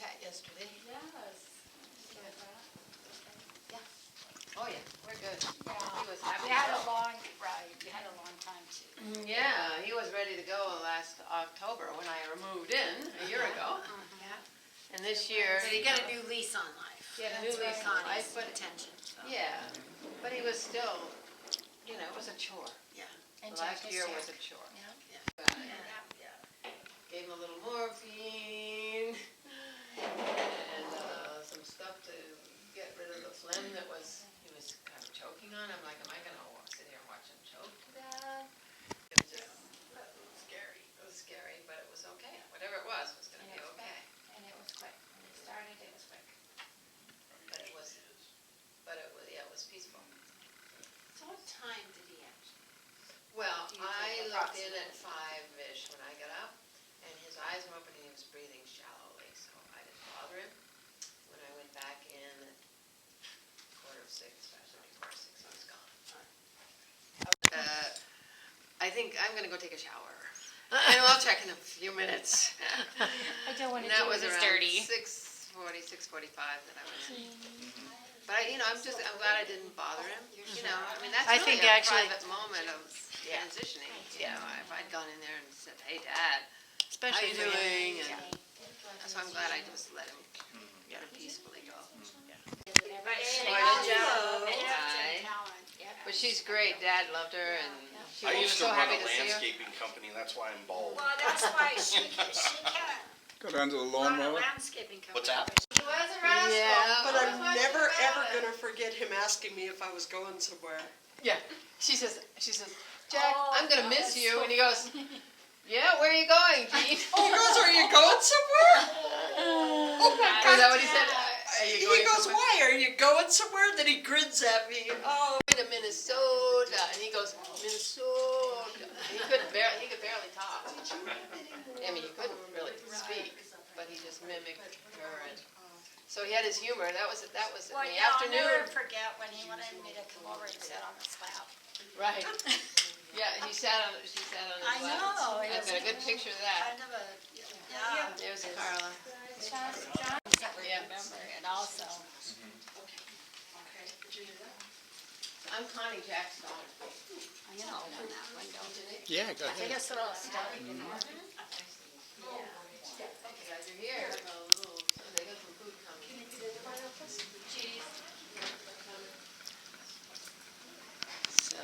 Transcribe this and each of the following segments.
chat yesterday. Yes. Yeah. Oh yeah, we're good. Yeah. He was happy. We had a long ride. We had a long time too. Yeah, he was ready to go last October when I moved in a year ago. Yeah. And this year, But he got a new lease on life. he had a new lease on life, but attention. So. yeah, but he was still, you know, it was a chore. Yeah. And The last year was a chore. Yeah. Gave him a little morphine and some stuff to get rid of the phlegm that he was kind of choking on. I'm like, am I going to sit here and watch him choke to death? It was just scary. It was scary, but it was okay. Whatever it was going to be okay. And it was quick. When it started, it was quick. Yeah, it was peaceful. So what time did he actually? Well, I looked in at 5-ish when I got up, and his eyes were open and he was breathing shallowly, so I didn't bother him. When I went back in at 5:45, he was gone. I think I'm going to go take a shower. And I'll check in a few minutes. I don't want to And that do was it around dirty. 6:40, 6:45 that I went in. But I'm glad I didn't bother him. You know, I mean, that's really a private moment of transitioning. You know, if I'd gone in there and said, "Hey, Dad, how you doing?" And so I'm glad I just let him peacefully go. But she's great. Dad loved her, and she I was used so to run happy a to see her. landscaping company, that's why I'm bald. Well, that's why she can't Go down to the run a lawnmower. landscaping company. What's that? He was a rascal. Yeah. But I'm never ever gonna forget him asking me if I was going somewhere. Yeah. She says, Jack, Oh, I'm gonna that miss was you, so and he goes, yeah, where are you going, Jeanne? He goes, "Are you going somewhere?" Oh my Is God! that what he said? Are you He going goes, somewhere? "Why? Are you going somewhere?" Then he grins at me. Oh, To Minnesota, and he goes, Minnesota. And he could barely talk. I mean, he couldn't really speak, but he just mimicked her, and so he had his humor. That was in Well, the yeah, I'll afternoon. never forget when he wanted me to come over and sit on his lap. Right. Yeah, she sat on his I lap. know. I've got a good picture of that. Kind of a, yeah. There's Carla. That we Yeah. remember it also. I'm Connie, Jack's daughter. You know, on that one, don't you? Yeah, go They ahead. just throw stuff in there. You guys are here. They got some food coming. Cheese. So.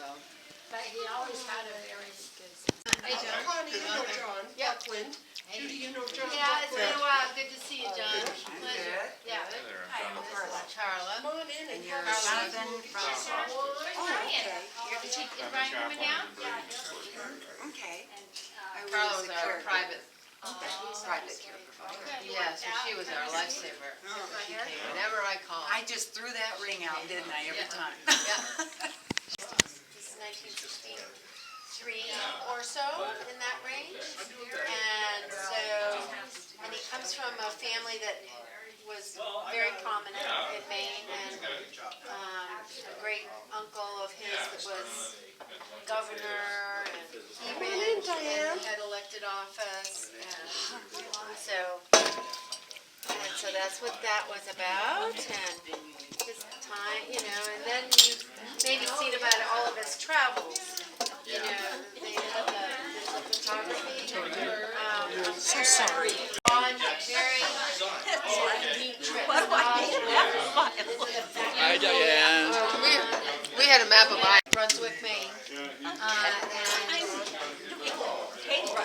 But he always had a very good sense. Hey, John. Connie, you know John. Yeah. Buckland. Judy, you know John. Yeah, it's been a Buckland. while. Good to see you, John. Pleasure. Yeah. Carla. Come on in and have a Carla. seat. Is Brian coming down? Okay. Carla was our private. Private care provider. Yeah, so she was our lifesaver. She came whenever I called. I just threw that ring out, didn't I, every time? Yeah. This is 1963 or so, in that range. And he comes from a family that was very prominent in Maine, and a great uncle of his that was governor, and he ran and had elected office, and so that's what that was about, and his time, you know, and then you've maybe seen about all of his travels, you know, they had the photography, So sorry. on very neat trips. Hi, Diane. We had a map of Brunswick, Maine.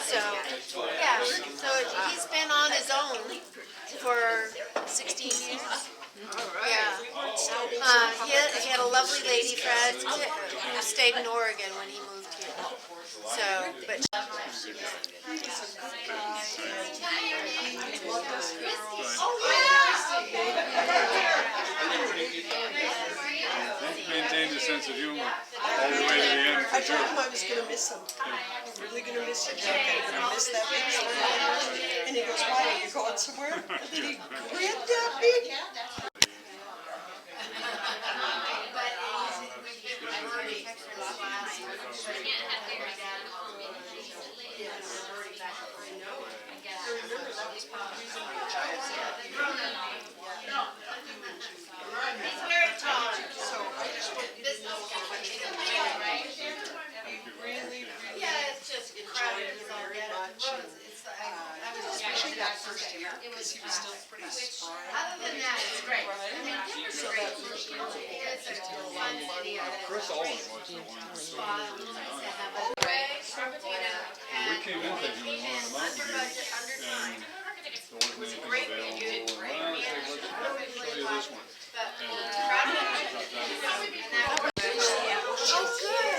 So he's been on his own for 16 years. Yeah. He had a lovely lady friend who stayed in Oregon when he moved here. So, but Maintain a sense of humor all the way to the end. I told him I was gonna miss him. I'm really gonna miss you, Jack. I'm gonna miss that big smile. And he goes, "Why, are you going somewhere?" And then he grinned at me. Especially that first year, because he was still pretty spry. Other than that, it's great. Right? So that first year, It's a fun video. Chris Owen was the one who To have a break, we came in thinking we wanted them out here, and there wasn't anything available, and I said, let's show you this one. Oh, good.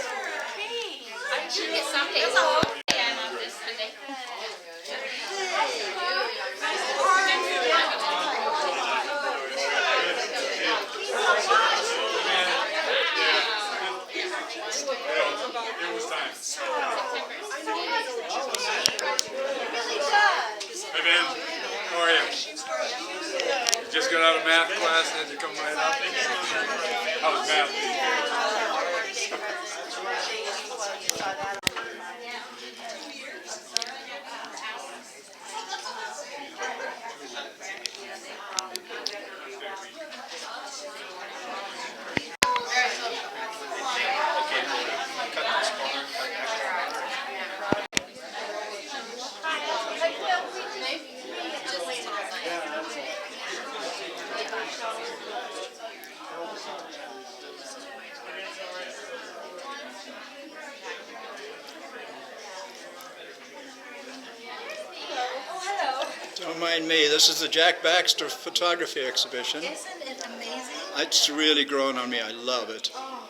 Hey. I'm doing it someday. Yeah, I'm this Sunday. It was time. Hey Ben, how are you? Just got out of math class and had to come right up. How's math these days? Don't mind me. This is the Jack Baxter photography exhibition. Isn't it amazing? It's really grown on me. I love it. Oh,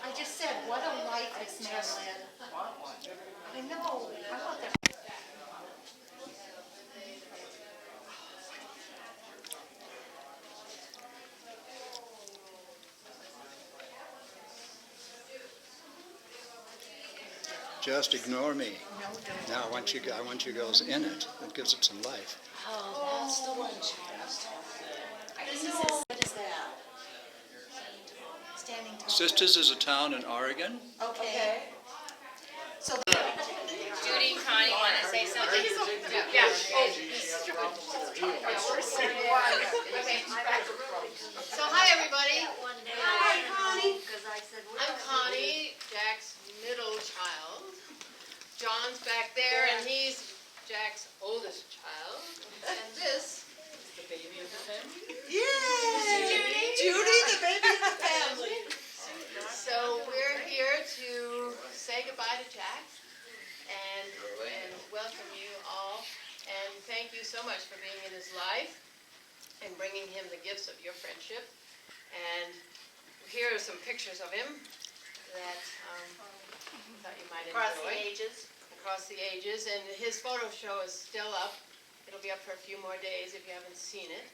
I just said, what a life this man led. I know. I want that. Just ignore me. Now I want you girls in it. It gives it some life. Oh, that's the one she was talking. What is that? Standing tall. Sisters is a town in Oregon. Okay. So Judy and Connie want to say something? Yeah. So hi, everybody. Hi, Connie. I'm Connie, Jack's middle child. John's back there, and he's Jack's oldest child. And this is the baby of the family. Yay! Judy, the baby of the family. So we're here to say goodbye to Jack and welcome you all. And thank you so much for being in his life and bringing him the gifts of your friendship. And here are some pictures of him that I thought you might enjoy. Across the ages. And his photo show is still up. It'll be up for a few more days if you haven't seen it.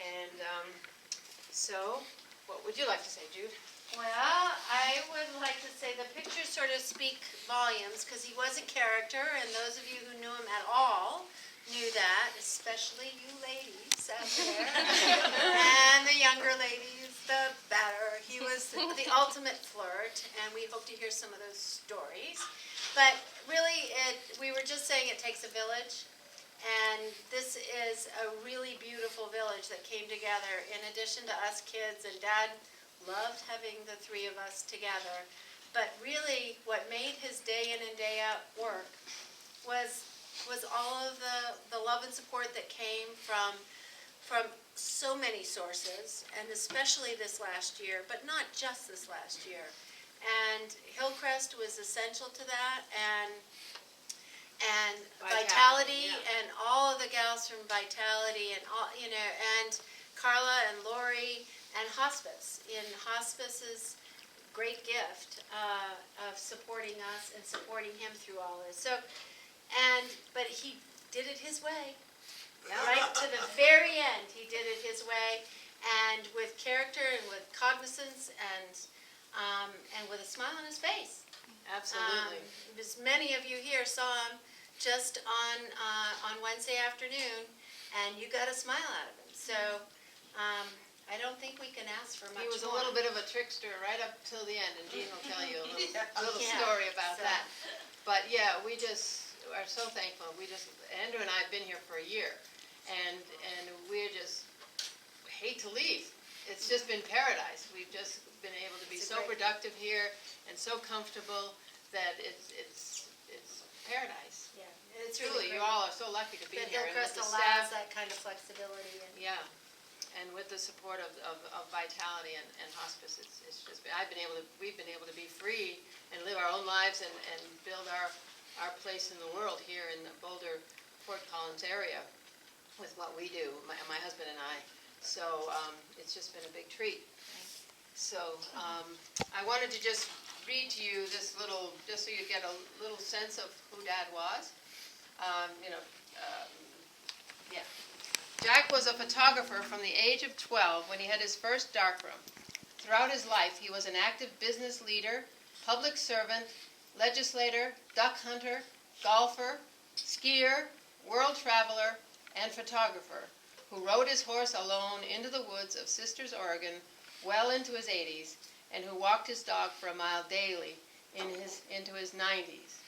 And so, what would you like to say, Jude? Well, I would like to say the pictures sort of speak volumes because he was a character, and those of you who knew him at all knew that, especially you ladies out there, and the younger ladies, the better. He was the ultimate flirt, and we hope to hear some of those stories. But really, we were just saying it takes a village, and this is a really beautiful village that came together. In addition to us kids, and Dad loved having the three of us together. But really, what made his day in and day out work was all of the love and support that came from so many sources, and especially this last year, but not just this last year. And Hillcrest was essential to that, and Vitality, yeah. and all of the gals from Vitality, and all, and Carla and Lorie, and Hospice. In Hospice's great gift of supporting us and supporting him through all this. But he did it his way. Right to the very end, he did it his way, and with character and with cognizance and with a smile on his face. Absolutely. As many of you here saw him just on Wednesday afternoon, and you got a smile out of him. So I don't think we can ask for much more. He was a little bit of a trickster right up till the end, and Jeanne will tell you a little Yeah. story about that. But yeah, we just are so thankful. Andrew and I have been here for a year, and we're just hate to leave. It's just been paradise. We've just been able to be so productive here and so comfortable that it's paradise. Yeah, it's truly, really you great all are so lucky to be that here. And with Hillcrest the allows staff, that kind of flexibility. And yeah, and with the support of Vitality and Hospice, it's just, we've been able to be free and live our own lives and build our place in the world here in the Boulder, Fort Collins area with what we do, my husband and I. So it's just been a big treat. So I wanted to just read to you this little, just so you get a little sense of who Dad was. Yeah. Jack was a photographer from the age of 12 when he had his first darkroom. Throughout his life, he was an active business leader, public servant, legislator, duck hunter, golfer, skier, world traveler, and photographer, who rode his horse alone into the woods of Sisters, Oregon, well into his 80s, and who walked his dog for a mile daily into his 90s.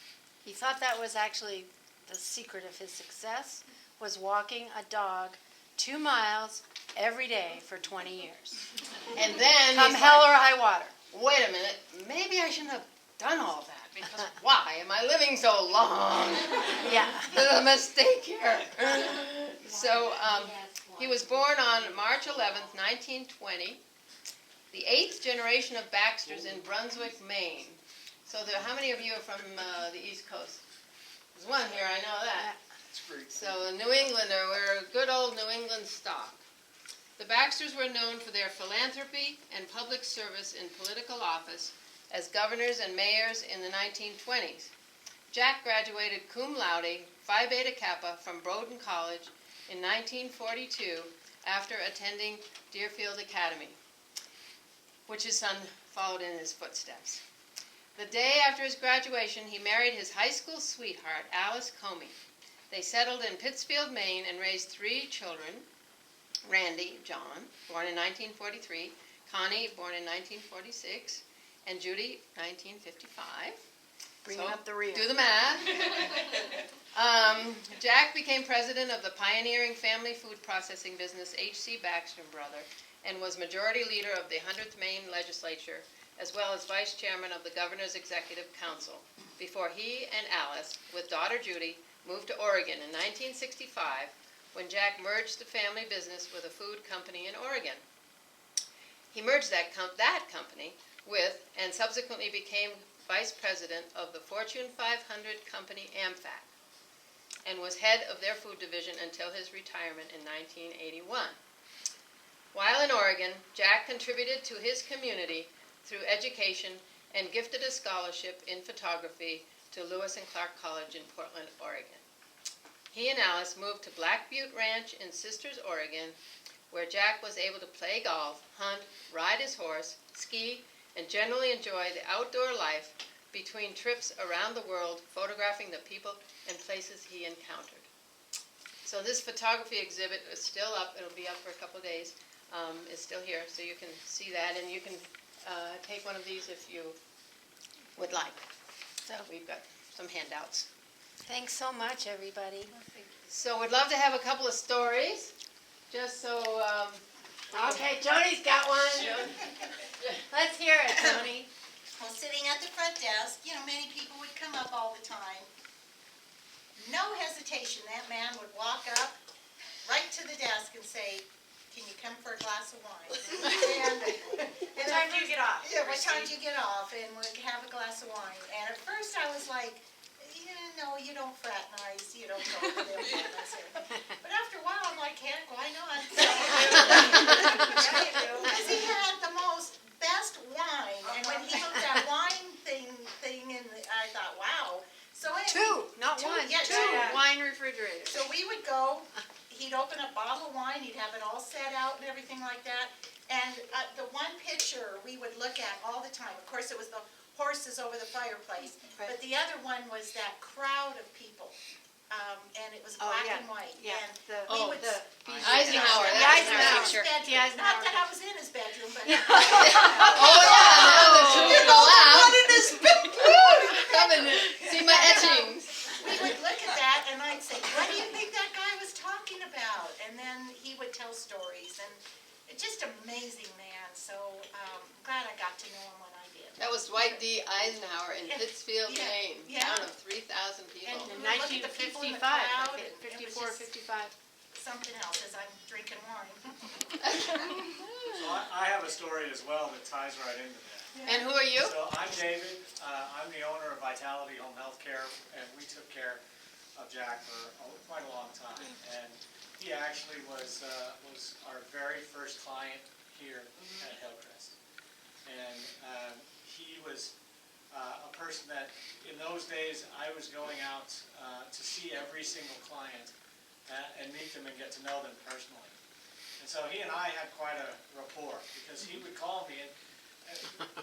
he thought that was actually the secret of his success, was walking a dog 2 miles every day for 20 years. And then Come he's hell like, or high water. wait a minute, maybe I shouldn't have done all that, because why am I living so long? Yeah. The mistake here. So he was born on March 11th, 1920, the 8th generation of Baxters in Brunswick, Maine. So how many of you are from the East Coast? There's one here, I know that. So a New Englander, we're a good old New England stock. The Baxters were known for their philanthropy and public service in political office as governors and mayors in the 1920s. Jack graduated cum laude, Phi Beta Kappa, from Bowden College in 1942 after attending Deerfield Academy, which his son followed in his footsteps. The day after his graduation, he married his high school sweetheart, Alice Comey. They settled in Pittsfield, Maine, and raised 3 children. Randy, John, born in 1943, Connie, born in 1946, and Judy, 1955. Bringing up the rear. Do the math. Jack became president of the pioneering family food processing business H.C. Baxter Brother and was majority leader of the 100th Maine legislature, as well as vice chairman of the governor's executive council, before he and Alice, with daughter Judy, moved to Oregon in 1965 when Jack merged the family business with a food company in Oregon. He merged that company with and subsequently became vice president of the Fortune 500 company AmFac and was head of their food division until his retirement in 1981. While in Oregon, Jack contributed to his community through education and gifted a scholarship in photography to Lewis and Clark College in Portland, Oregon. He and Alice moved to Black Butte Ranch in Sisters, Oregon, where Jack was able to play golf, hunt, ride his horse, ski, and generally enjoy the outdoor life between trips around the world, photographing the people and places he encountered. So this photography exhibit is still up. It'll be up for a couple of days. It's still here, so you can see that, and you can take one of these if you would like. So we've got some handouts. Thanks so much, everybody. So we'd love to have a couple of stories, just so, Okay, Joni's got one. Let's hear it, Joni. Well, sitting at the front desk, many people would come up all the time. No hesitation, that man would walk up right to the desk and say, "Can you come for a glass of wine?" What time do you get off? Yeah, what time do you get off? And we'd have a glass of wine. And at first I was like, no, you don't fraternize, you don't go to them. But after a while I'm like, heck, why not? Because he had the best wine. And when he looked at wine thing and I thought, wow. So Two, not one. Yeah, two wine refrigerators. So we would go, he'd open a bottle of wine, he'd have it all set out and everything like that. And the one picture we would look at all the time, of course it was the horses over the fireplace, but the other one was that crowd of people. And it was black and white. Yeah. And we would Eisenhower. The That's Eisenhower picture. bedroom. Not that I was in his bedroom, but Oh yeah, now the two go out. Come and see my etchings. we would look at that and I'd say, what do you think that guy was talking about? And then he would tell stories, and it's just amazing man. So glad I got to know him when I did. That was Dwight D. Eisenhower in Pittsfield, Yeah, Maine, yeah. town of 3,000 people. And In we look at the people in the 1955, crowd, I think, and it was 54, just 55. something else as I'm drinking wine. So I have a story as well that ties right into that. And who are you? So I'm David. I'm the owner of Vitality Home Health Care, and we took care of Jack for quite a long time. And he actually was our very first client here at Hillcrest. And he was a person that, in those days, I was going out to see every single client and meet them and get to know them personally. And so he and I had quite a rapport, because he would call me, and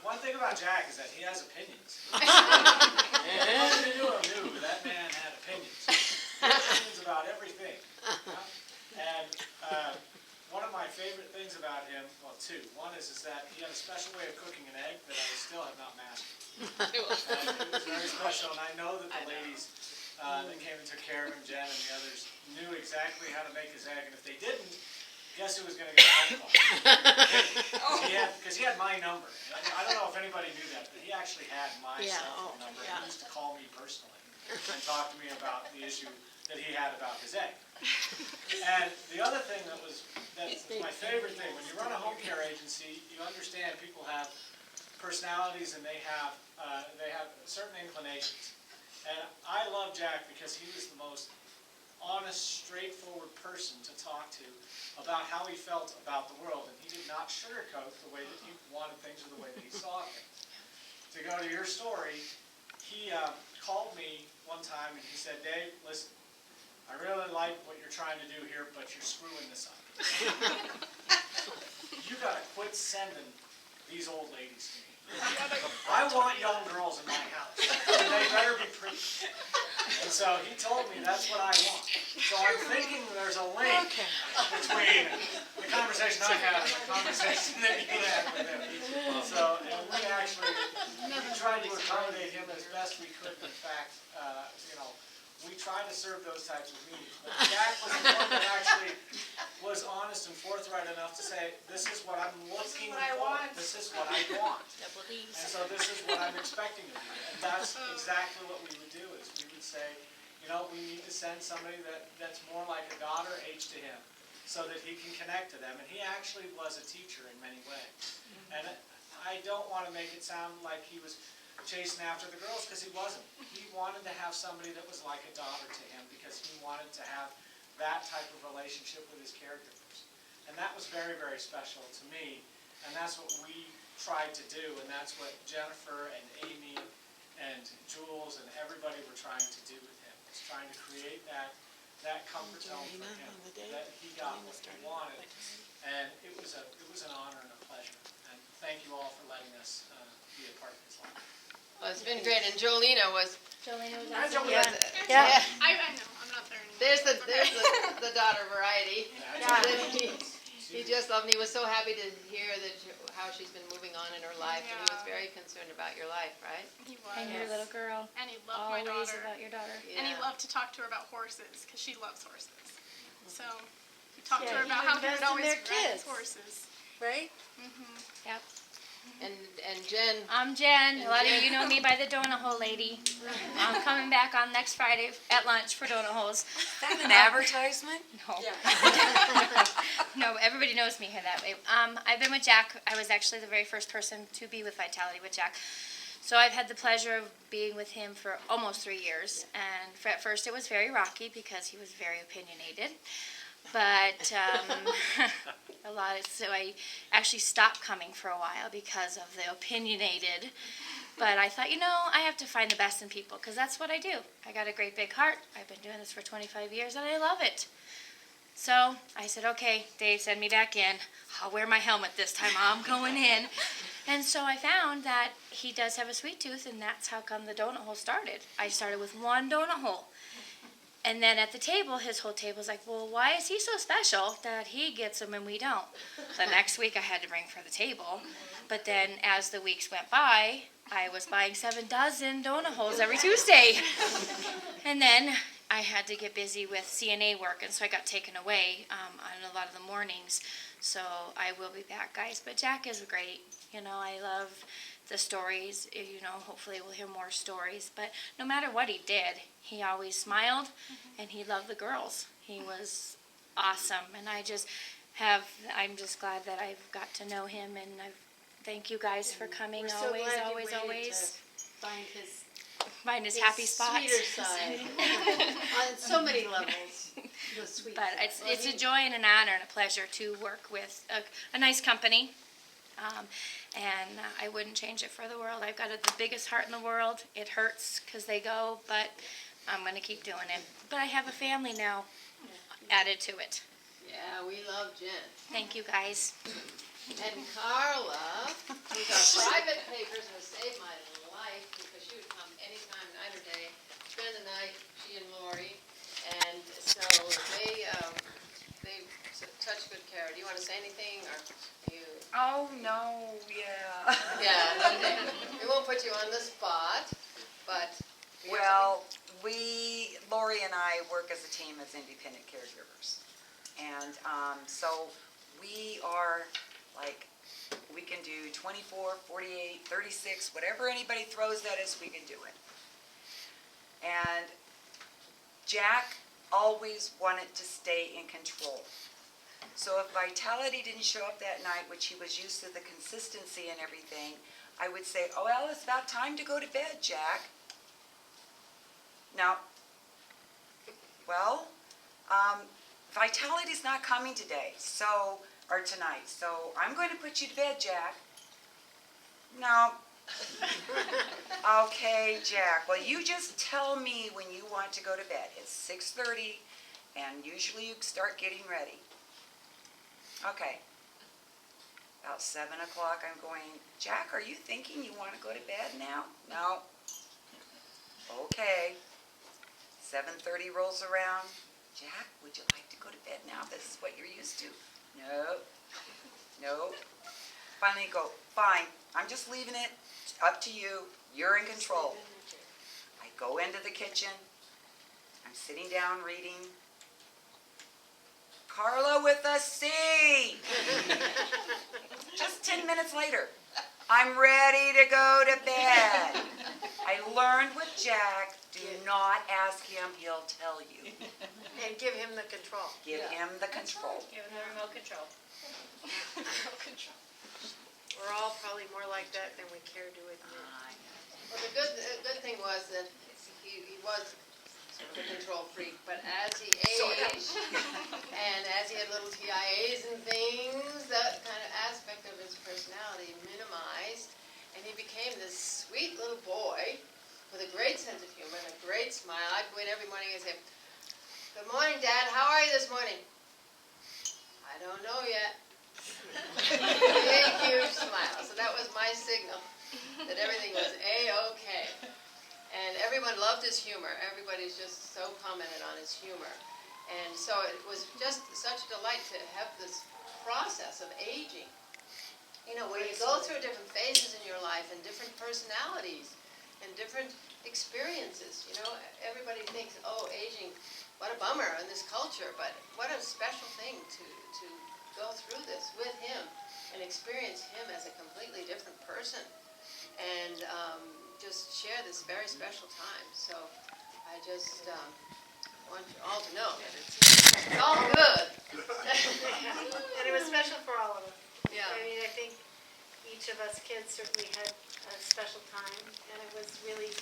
one thing about Jack is that he has opinions. And nobody knew that man had opinions. He had opinions about everything. And one of my favorite things about him, well, two. One is that he had a special way of cooking an egg that I still have not mastered. And it was very special, and I know that the ladies that came and took care of him, Jeanne and the others, knew exactly how to make his egg, and if they didn't, guess who was going to get a phone call? Because he had my number. I don't know if anybody knew that, but he actually had my cell phone number. He used to call me personally and talk to me about the issue that he had about his egg. And the other thing that's my favorite thing, when you run a home care agency, you understand people have personalities and they have certain inclinations. And I love Jack because he was the most honest, straightforward person to talk to about how he felt about the world, and he did not sugarcoat the way that he wanted things or the way that he saw things. To go to your story, he called me one time and he said, "Dave, listen, I really like what you're trying to do here, but you're screwing this up. You gotta quit sending these old ladies to me. I want young girls in my house, and they better be pretty." And so he told me that's what I want. So I'm thinking there's a link between the conversation I had and the conversation that you had with him. So, and we tried to accommodate him as best we could. In fact, we tried to serve those types of needs. But Jack was the one that actually was honest and forthright enough to say, this is what I'm looking for. This is what I want. And so this is what I'm expecting of you. And that's exactly what we would do, is we would say, we need to send somebody that's more like a daughter age to him so that he can connect to them. And he actually was a teacher in many ways. And I don't want to make it sound like he was chasing after the girls, because he wasn't. He wanted to have somebody that was like a daughter to him, because he wanted to have that type of relationship with his caregivers. And that was very, very special to me, and that's what we tried to do, and that's what Jennifer and Amy and Jules and everybody were trying to do with him, was trying to create that comfort zone for him, that he got what he wanted. And it was an honor and a pleasure. And thank you all for letting us be a part of his life. Well, it's been great, and Joleena was. awesome. Yeah. I know, I'm not there anymore. There's the daughter variety. He just loved. He was so happy to hear how she's been moving on in her life, and he was very concerned about your life, right? He was. And your little girl. And he loved my Always daughter. about your daughter. And he Yeah. loved to talk to her about horses, because she loves horses. So he talked to her Yeah, about you how he invest would in always their ride his kids. horses. Right? Yep. And Jen. I'm Jen. A lot of you know me by the donut hole lady. I'm coming back on next Friday at lunch for donut holes. Is that an advertisement? No. No, everybody knows me here that way. I've been with Jack. I was actually the very first person to be with Vitality with Jack. So I've had the pleasure of being with him for almost 3 years. And at first it was very rocky because he was very opinionated. But so I actually stopped coming for a while because of the opinionated. But I thought, I have to find the best in people, because that's what I do. I got a great big heart. I've been doing this for 25 years, and I love it. So I said, okay, Dave, send me back in. I'll wear my helmet this time. I'm going in. And so I found that he does have a sweet tooth, and that's how come the donut hole started. I started with one donut hole. And then at the table, his whole table's like, well, why is he so special that he gets them and we don't? The next week I had to bring for the table. But then as the weeks went by, I was buying 7 dozen donut holes every Tuesday. And then I had to get busy with CNA work, and so I got taken away on a lot of the mornings. So I will be back, guys. But Jack is great. I love the stories, hopefully we'll hear more stories. But no matter what he did, he always smiled, and he loved the girls. He was awesome, and I'm just glad that I've got to know him, and thank you guys for coming. We're so always, glad you always, waited always. to Find his happy spots. Sweeter side. On so many levels. The sweet But side. it's a joy and an honor and a pleasure to work with a nice company. And I wouldn't change it for the world. I've got the biggest heart in the world. It hurts because they go, but I'm going to keep doing it. But I have a family now added to it. Yeah, we love Jen. Thank you, guys. And Carla, who's our private papers, has saved my life because she would come anytime, night or day, spend the night, she and Lorie. And so they such good care. Do you want to say anything, or you? Oh, no, yeah. Yeah, okay. We won't put you on the spot, but. Well, Lorie and I work as a team as independent caregivers. And so we are like, we can do 24, 48, 36, whatever anybody throws at us, we can do it. And Jack always wanted to stay in control. So if Vitality didn't show up that night, which he was used to the consistency and everything, I would say, oh, well, it's about time to go to bed, Jack. Now, well, Vitality's not coming today, or tonight, so I'm going to put you to bed, Jack. No. Okay, Jack, well, you just tell me when you want to go to bed. It's 6:30, and usually you start getting ready. Okay. About 7 o'clock, I'm going, Jack, are you thinking you want to go to bed now? No. Okay. 7:30 rolls around. Jack, would you like to go to bed now? This is what you're used to. No. No. Finally go, fine, I'm just leaving it up to you. You're in control. I go into the kitchen. I'm sitting down reading. Carla with a C. Just 10 minutes later, I'm ready to go to bed. I learned with Jack, do not ask him, he'll tell you. And give him the control. Give him the control. Give them the remote control. We're all probably more like that than we care to admit. Well, the good thing was that he was sort of a control freak, but as he aged, and as he had little TIAs and things, that kind of aspect of his personality minimized, and he became this sweet little boy with a great sense of humor and a great smile. I'd go in every morning and say, "Good morning, Dad. How are you this morning?" "I don't know yet." Big, huge smile. So that was my signal that everything was A-okay. And everyone loved his humor. Everybody's just so commented on his humor. And so it was just such a delight to have this process of aging. You know, where you go through different phases in your life and different personalities and different experiences. You know, everybody thinks, oh, aging, what a bummer in this culture. But what a special thing to go through this with him and experience him as a completely different person and just share this very special time. So I just want you all to know that it's all good. And it was special for all of us. Yeah. I mean, I think each of us kids certainly had a special time, and it was really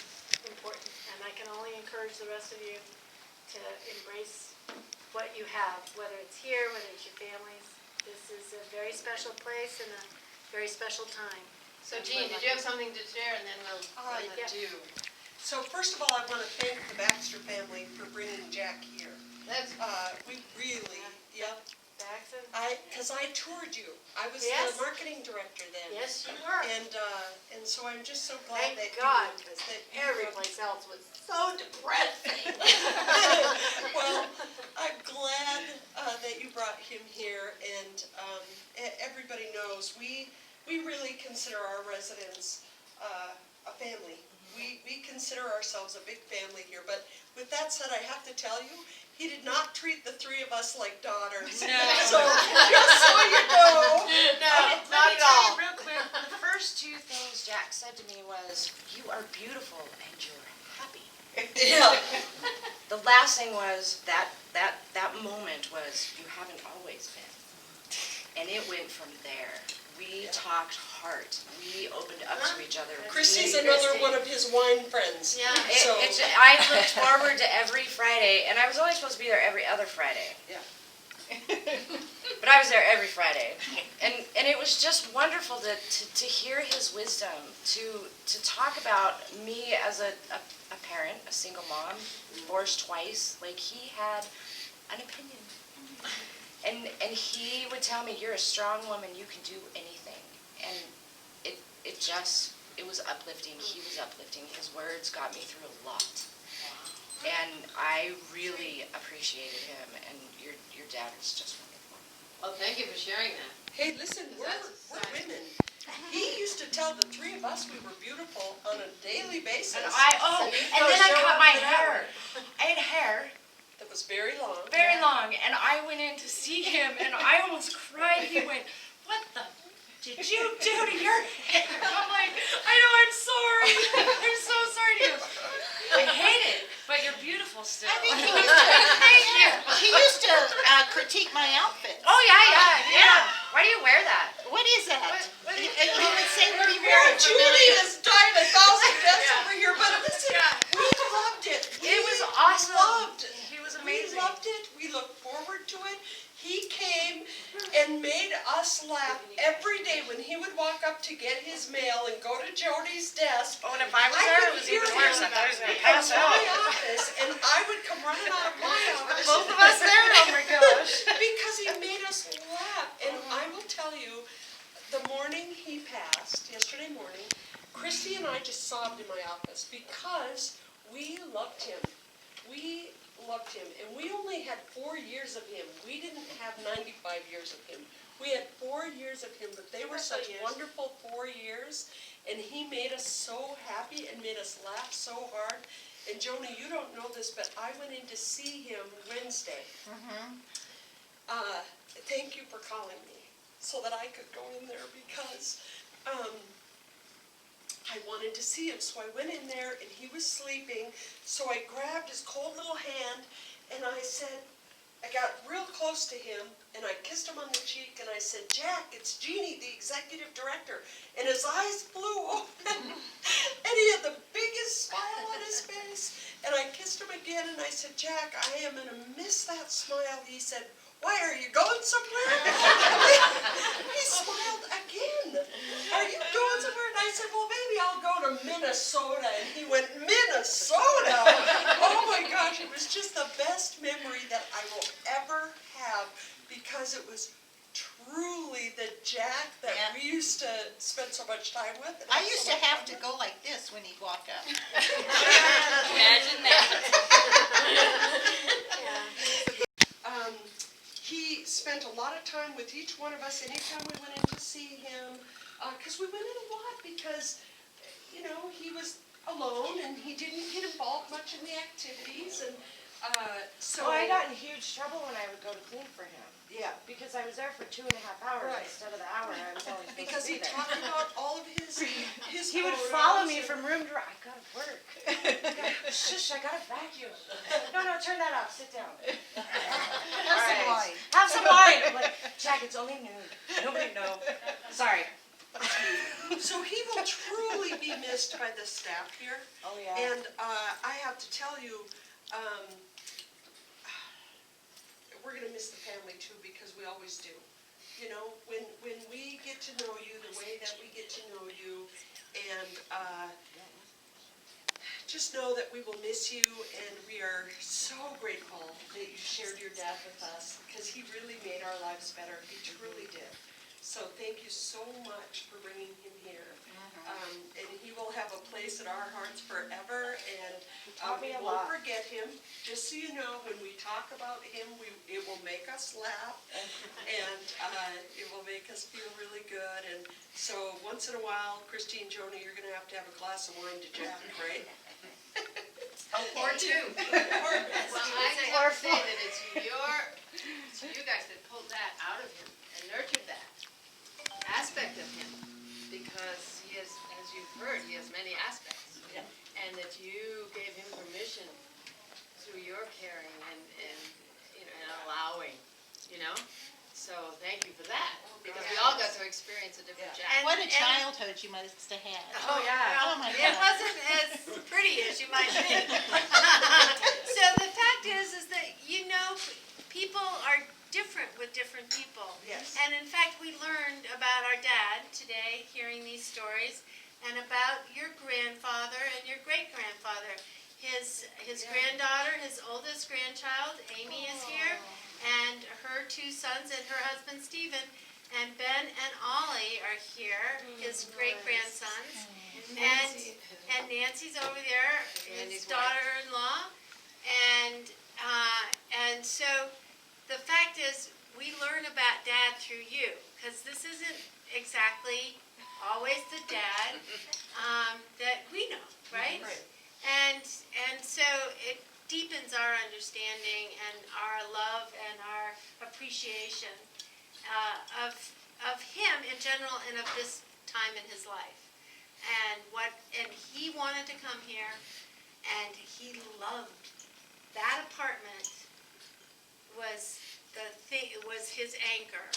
important. And I can only encourage the rest of you to embrace what you have, whether it's here, whether it's your families. This is a very special place and a very special time. So Jeanne, did you have something to share, and then we'll let you. So first of all, I want to thank the Baxter family for bringing Jack here. That's We really, yep. Baxter? Because I toured you. I was Yes. the marketing director then. Yes, you were. And so I'm just so glad Thank that God, you, because that every place else was so depressing. Well, I'm glad that you brought him here, and everybody knows we really consider our residents a family. We consider ourselves a big family here, but with that said, I have to tell you, he did not treat the three of us like daughters. No. So, just so you know. No, not at all. Real quick, the first two things Jack said to me was, "You are beautiful and you're happy." Yeah. The last thing was that moment was, "You haven't always been," and it went from there. We talked heart. We opened up to each other. Christy's another one of his wine friends. Yeah. So, I looked forward to every Friday, and I was only supposed to be there every other Friday. Yeah. But I was there every Friday, and it was just wonderful to hear his wisdom, to talk about me as a parent, a single mom, divorced twice. Like, he had an opinion. And he would tell me, "You're a strong woman, you can do anything." And it was uplifting. He was uplifting. His words got me through a lot. And I really appreciated him, and your dad is just wonderful. Well, thank you for sharing that. hey, listen, we're women. He used to tell the three of us we were beautiful on a daily basis. And then I cut my hair. I had hair. That was very long. Very long, and I went in to see him, and I almost cried. He went, "What the did you do to your hair?" I'm like, "I know, I'm sorry. I'm so sorry." He goes, "I hate it, but you're beautiful still." I think he used to critique my outfit. Oh, yeah. Why do you wear that? What is that? What And he would say, "What are you Yeah, wearing?" Judy is dying 1,000 deaths over here, but listen, we loved it. It was awesome. Loved it. He was We amazing. loved it. We looked forward to it. He came and made us laugh every day when he would walk up to get his mail and go to Jody's desk. Oh, and if I was there, it was even worse. I thought I was going to pass in out. my office, and I would come running out of my office. Both of us there? Oh, my gosh. Because he made us laugh. And I will tell you, the morning he passed, yesterday morning, Christi and I just sobbed in my office because we loved him. We loved him. And we only had 4 years of him. We didn't have 95 years of him. We had 4 years of him, but they were such wonderful 4 years. And he made us so happy and made us laugh so hard. And Joni, you don't know this, but I went in to see him Wednesday. Thank you for calling me so that I could go in there because I wanted to see him. So I went in there and he was sleeping. So I grabbed his cold little hand and I said, I got real close to him and I kissed him on the cheek and I said, "Jack, it's Jeanne, the executive director." And his eyes flew open and he had the biggest smile on his face. And I kissed him again and I said, "Jack, I am going to miss that smile." He said, "Why, are you going somewhere?" He smiled again. "Are you going somewhere?" And I said, "Well, maybe I'll go to Minnesota." And he went, "Minnesota?" Oh my gosh, it was just the best memory that I will ever have because it was truly the Jack that we used to spend so much time with. I used to have to go like this when he'd walk up. Imagine that. He spent a lot of time with each one of us anytime we went in to see him, because we went in a lot because, you know, he was alone and he didn't get involved much in the activities, and so. I got in huge trouble when I would go to clean for him. Yeah. Because I was there for 2.5 hours Right. instead of the hour I was only supposed Because to he be there. talked about all of his He would follow me from room to room. I gotta work. Shush, I gotta vacuum. No, turn that off. Sit down. Have some wine. Have some wine. I'm like, "Jack, it's only noon. Nobody know." Sorry. So he will truly be missed by the staff here. Oh, yeah. And I have to tell you, we're gonna miss the family too, because we always do. You know, when we get to know you the way that we get to know you, and just know that we will miss you, and we are so grateful that you shared your dad with us, because he really made our lives better. He truly did. So thank you so much for bringing him here. And he will have a place in our hearts forever, and we won't forget him. Just so you know, when we talk about him, it will make us laugh, and it will make us feel really good. And so once in a while, Christi and Joni, you're going to have a glass of wine to Jack, right? Or two. Well, I have to say that it's you guys that pulled that out of him and nurtured that aspect of him, because he has, as you've heard, he has many aspects. Yeah. And that you gave him permission through your caring and you know, and allowing, you know? So thank you for that, because we all got to experience a different Jack. What a childhood you must have had. Oh, yeah. Oh, my It God. wasn't as pretty as you might think. So the fact is that, you know, people are different with different people. Yes. And in fact, we learned about our dad today, hearing these stories, and about your grandfather and your great-grandfather. His granddaughter, his oldest grandchild, Amy, is here, and her two sons and her husband, Stephen, and Ben and Ollie are here, his great-grandsons. And Nancy's over there, his daughter-in-law. And so the fact is, we learn about Dad through you, because this isn't exactly always the Dad that we know, right? Right. And so it deepens our understanding and our love and our appreciation of him in general and of this time in his life. And he wanted to come here, and he loved that apartment. Was his anchor,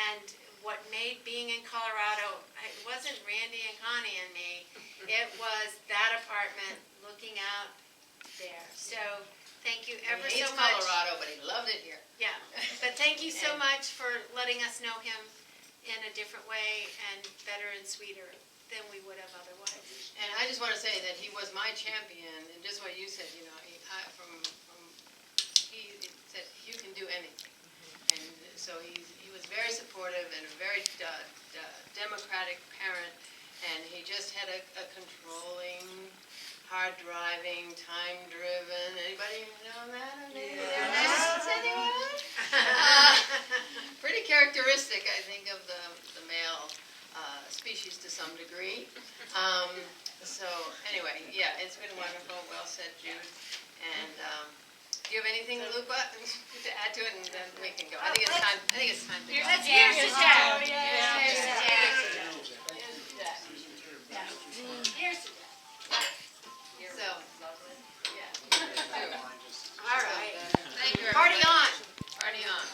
and what made being in Colorado, it wasn't Randy and Connie and me, it was that apartment looking out there. So thank you ever so much. He's Colorado, but he loved it here. Yeah, but thank you so much for letting us know him in a different way and better and sweeter than we would have otherwise. And I just want to say that he was my champion, and just what you said, you know, he said, you can do anything. And so he was very supportive and a very democratic parent, and he just had a controlling, hard-driving, time-driven, anybody know that? Anyone? Pretty characteristic, I think, of the male species to some degree. So anyway, yeah, it's been wonderful. Well said, Jude. And do you have anything, Lupa, to add to it, and then we can go? I think it's time. To go. Let's hear his dad. Here's the dad. So, yeah. All right. Thank you. Party on. Party on.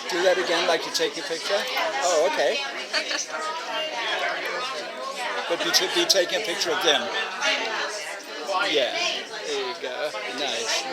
Do that again, like to take a picture? Oh, okay. But be taking a picture of them. Yeah, there you go. Nice.